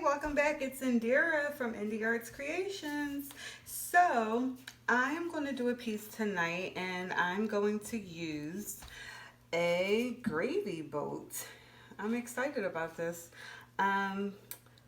Welcome back. It's Indira from Creations. So, I am going to do a piece tonight and I'm going to use a gravy boat. I'm excited about this. Um,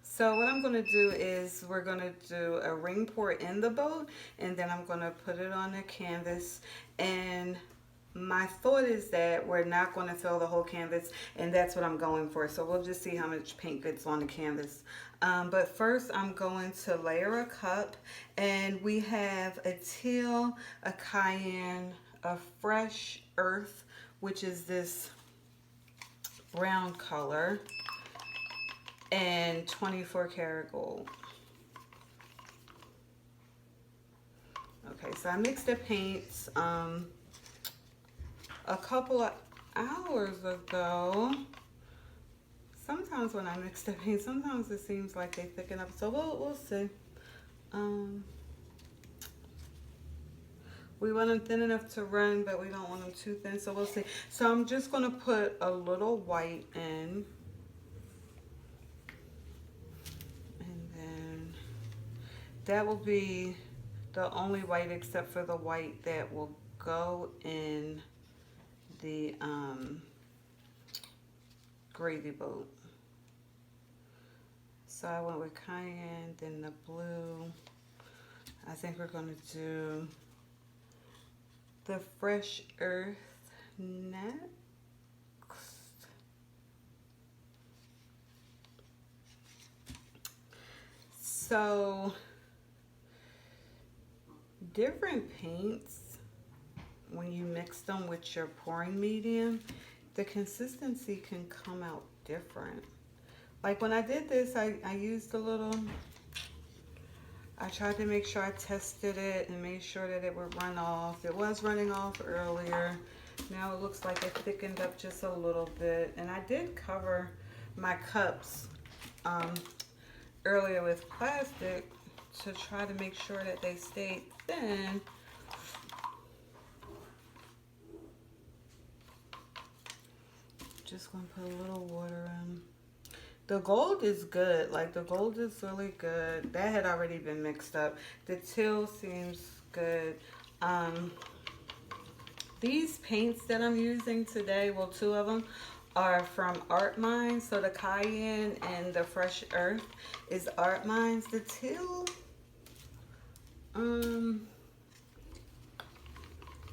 so what I'm going to do is we're going to do a ring pour in the boat and then I'm going to put it on the canvas, and my thought is that we're not going to fill the whole canvas, and that's what I'm going for. So we'll just see how much paint gets on the canvas. But first I'm going to layer a cup, and we have a teal, a cayenne, a fresh earth, which is this brown color, and 24 karat gold. Okay, so I mixed the paints a couple of hours ago. Sometimes when I mix the paint, sometimes it seems like they thicken up. So we'll see. We want them thin enough to run, but we don't want them too thin. So we'll see. So I'm just going to put a little white in. And then that will be the only white except for the white that will go in the gravy boat. So I went with cayenne, then the blue. I think we're going to do the fresh earth next. So different paints, when you mix them with your pouring medium, the consistency can come out different. Like when I did this, I used a little, I tried to make sure I tested it and made sure that it would run off. It was running off earlier. Now it looks like it thickened up just a little bit. And I did cover my cups earlier with plastic to try to make sure that they stayed thin. Just gonna put a little water in. The gold is good. Like the gold is really good. That had already been mixed up. The teal seems good. These paints that I'm using today, well, two of them are from ArtMinds. So the cayenne and the fresh earth is ArtMinds. The teal,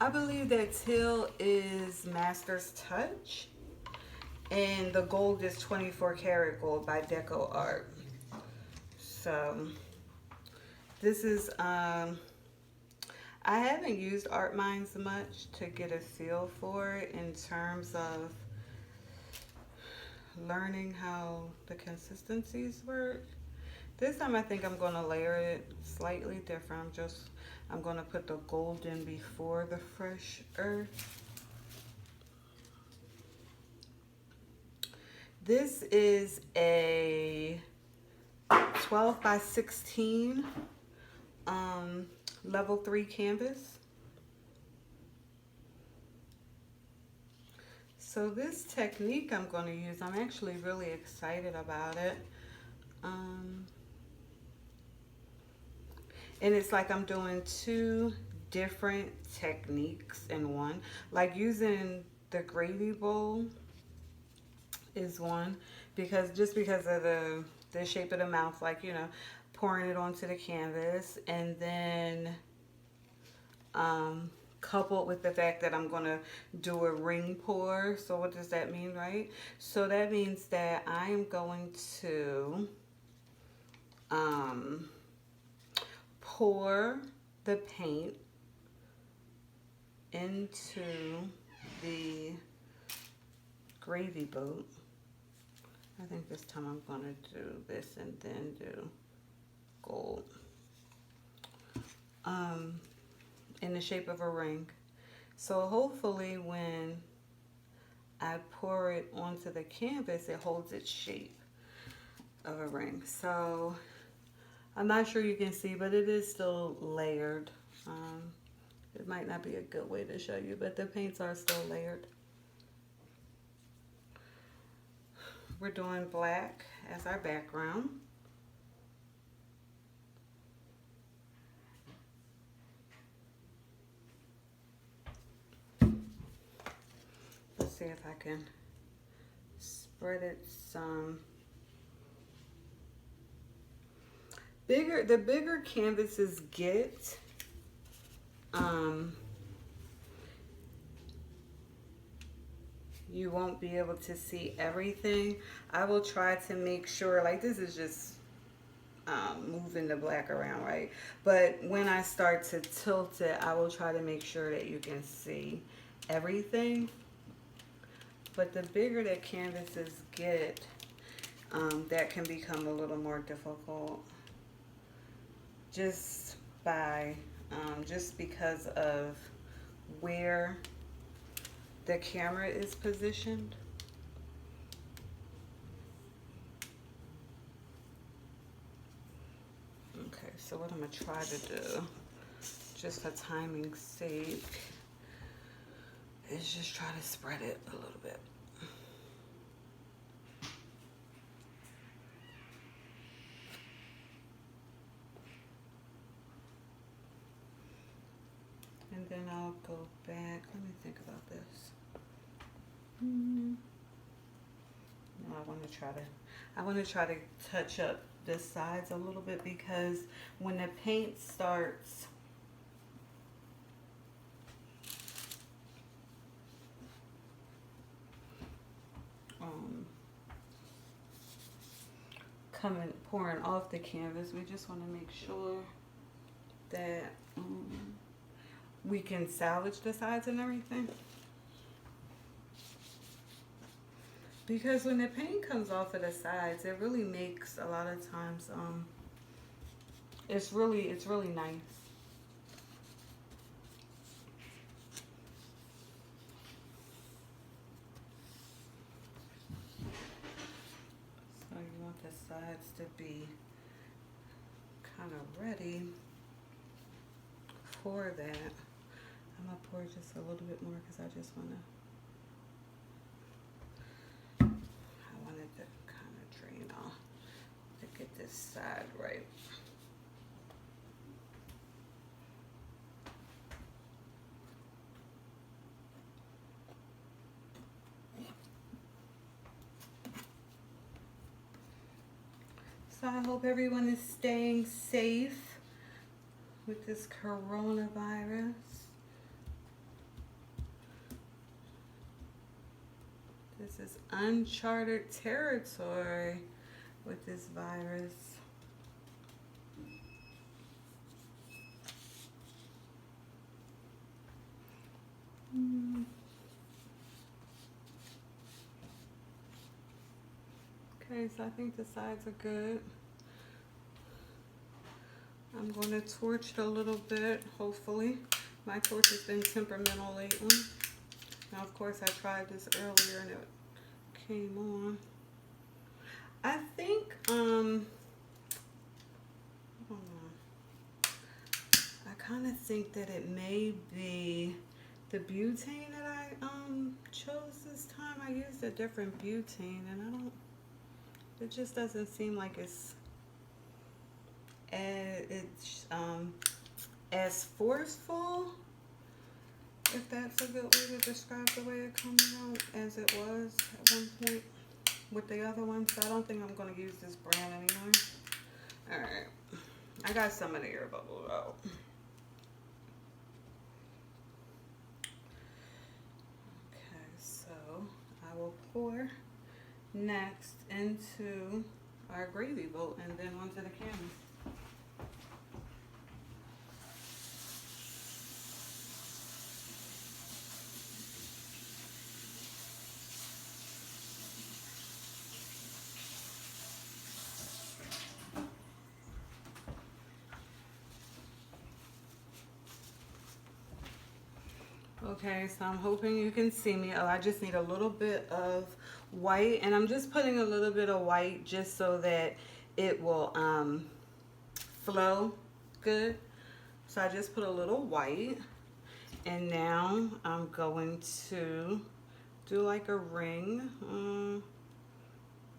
I believe that teal is Master's Touch. And the gold is 24 karat gold by Deco Art. So this is, I haven't used ArtMinds much to get a feel for it in terms of learning how the consistencies work. This time I think I'm going to layer it slightly different. I'm going to put the gold in before the fresh earth. This is a 12 by 16 level 3 canvas. So this technique I'm going to use, I'm actually really excited about it. And it's like I'm doing two different techniques in one. Like using the gravy bowl is one, because just because of the shape of the mouth, like, you know, pouring it onto the canvas, and then coupled with the fact that I'm going to do a ring pour. So what does that mean, right? So that means that I am going to pour the paint into the gravy boat. I think this time I'm going to do this and then do gold. In the shape of a ring. So hopefully when I pour it onto the canvas, it holds its shape of a ring. So I'm not sure you can see, but it is still layered. It might not be a good way to show you, but the paints are still layered. We're doing black as our background. see if I can spread it some. The bigger canvases get, you won't be able to see everything. I will try to make sure, like this is just moving the black around, right? But when I start to tilt it, I will try to make sure that you can see everything. But the bigger that canvases get, that can become a little more difficult. Just because of where the camera is positioned. Okay, so what I'm gonna try to do, just for timing's sake, is just try to spread it a little bit. And then I'll go back. Let me think about this. No, I want to try to touch up the sides a little bit, because when the paint starts pouring off the canvas, we just want to make sure that we can salvage the sides and everything. Because when the paint comes off of the sides, it really makes a lot of times, it's really nice. So you want the sides to be kind of ready for that. I'm gonna pour just a little bit more because I just wanted to kind of drain off to get this side right. So I hope everyone is staying safe with this coronavirus. This is uncharted territory with this virus. Okay, so I think the sides are good. I'm going to torch it a little bit, hopefully. My torch has been temperamental lately. Now, of course, I tried this earlier and it came on. I think, I don't know. I kind of think that it may be the butane that I chose this time. I used a different butane and it just doesn't seem like it's as forceful, if that's a good way to describe the way it comes out, as it was at one point with the other one. So I don't think I'm going to use this brand anymore. Alright, I got some of the air bubble out. Okay, so I will pour next into our gravy boat and then onto the canvas. Okay, so I'm hoping you can see me. Oh, I just need a little bit of white, and I'm just putting a little bit of white just so that it will flow good. So I just put a little white, and now I'm going to do like a ring.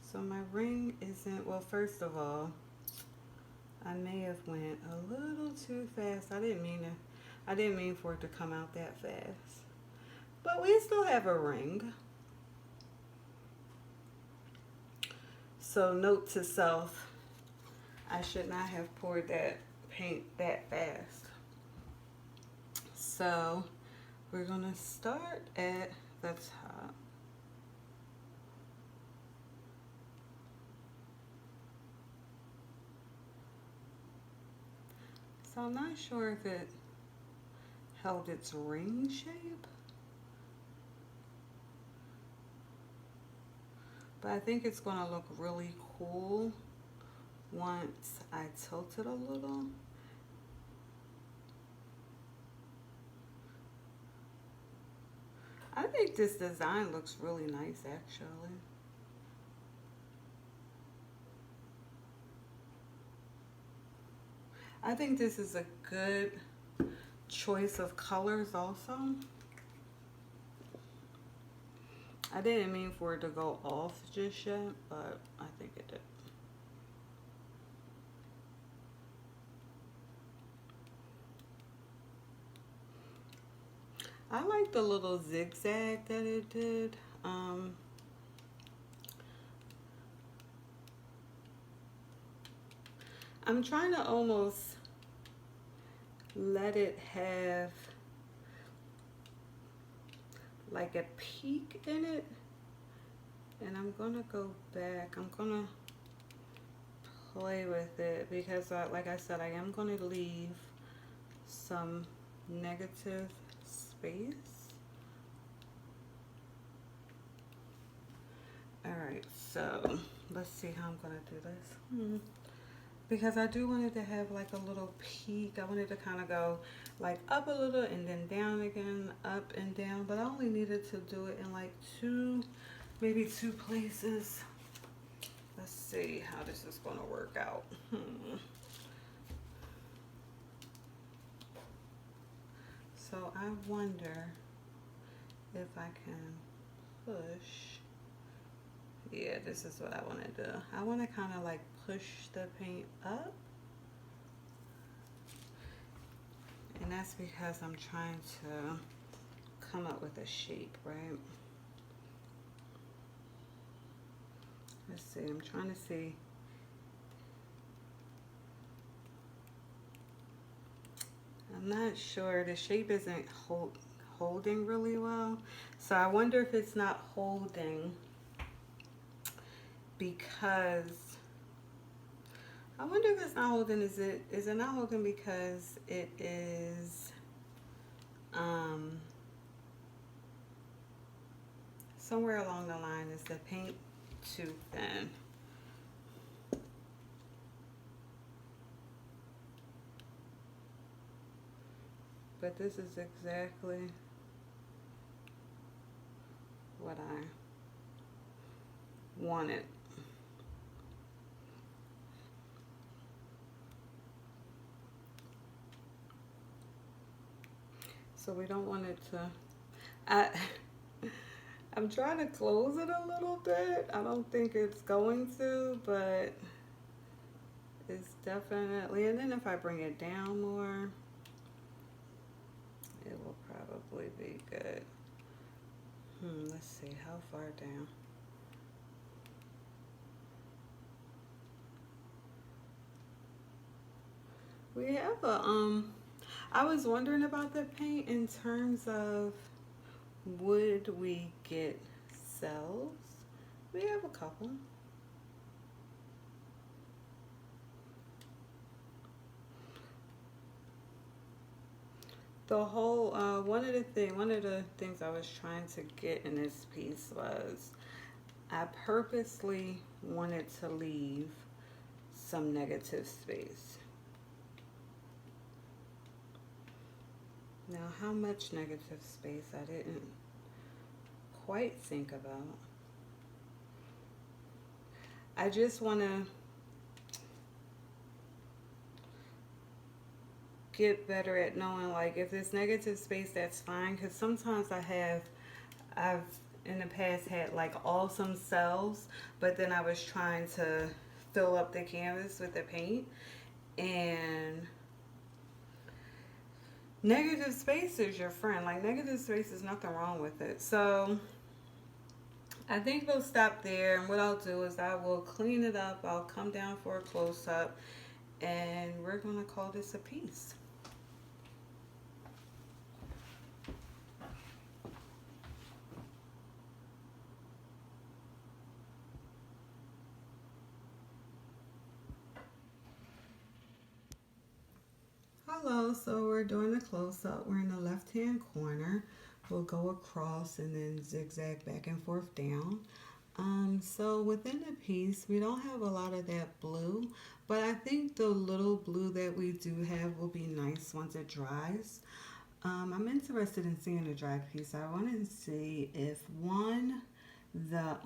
So my ring isn't, well, first of all, I may have went a little too fast. I didn't mean for it to come out that fast. But we still have a ring. So note to self, I should not have poured that paint that fast. So we're gonna start at the top. So I'm not sure if it held its ring shape, but I think it's gonna look really cool once I tilt it a little. I think this design looks really nice actually. I think this is a good choice of colors also. I didn't mean for it to go off just yet, but I think it did. I like the little zigzag that it did. I'm trying to almost let it have like a peak in it, and I'm gonna go back. I'm gonna play with it because like I said, I am gonna leave some negative space. Alright, so let's see how I'm gonna do this. Because I do want it to have like a little peak. I wanted to kind of go like up a little and then down again, up and down. But I only needed to do it in like maybe two places. Let's see how this is going to work out. So I wonder if I can push. Yeah, this is what I want to do. I want to kind of like push the paint up. And that's because I'm trying to come up with a shape, right? Let's see, I'm trying to see. I'm not sure, the shape isn't holding really well. So I wonder if it's not holding because I wonder if it's not holding, is it not holding because it is somewhere along the line, is the paint too thin? But this is exactly what I wanted. So we don't want it to, I'm trying to close it a little bit. I don't think it's going to, but it's definitely, and then if I bring it down more, it will probably be good. Let's see, how far down? We have a, I was wondering about the paint in terms of would we get cells? We have a couple. The whole, one of the things I was trying to get in this piece was I purposely wanted to leave some negative space. Now, how much negative space I didn't quite think about. I just want to get better at knowing, like, if there's negative space, that's fine, because sometimes I've in the past had like awesome cells, but then I was trying to fill up the canvas with the paint, and negative space is your friend. Like, negative space is nothing wrong with it. So I think we'll stop there, and what I'll do is I will clean it up. I'll come down for a close-up, and we're gonna call this a piece. Hello, so we're doing a close-up. We're in the left-hand corner. We'll go across and then zigzag back and forth down. So within the piece, we don't have a lot of that blue, but I think the little blue that we do have will be nice once it dries. I'm interested in seeing a dry piece. I want to see if one, the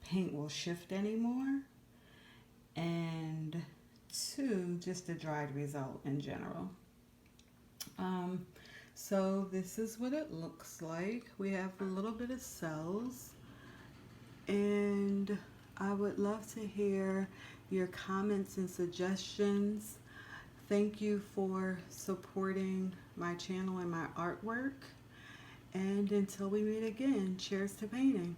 paint will shift anymore, and two, just the dried result in general. So this is what it looks like. We have a little bit of cells, and I would love to hear your comments and suggestions. Thank you for supporting my channel and my artwork. And until we meet again, cheers to painting.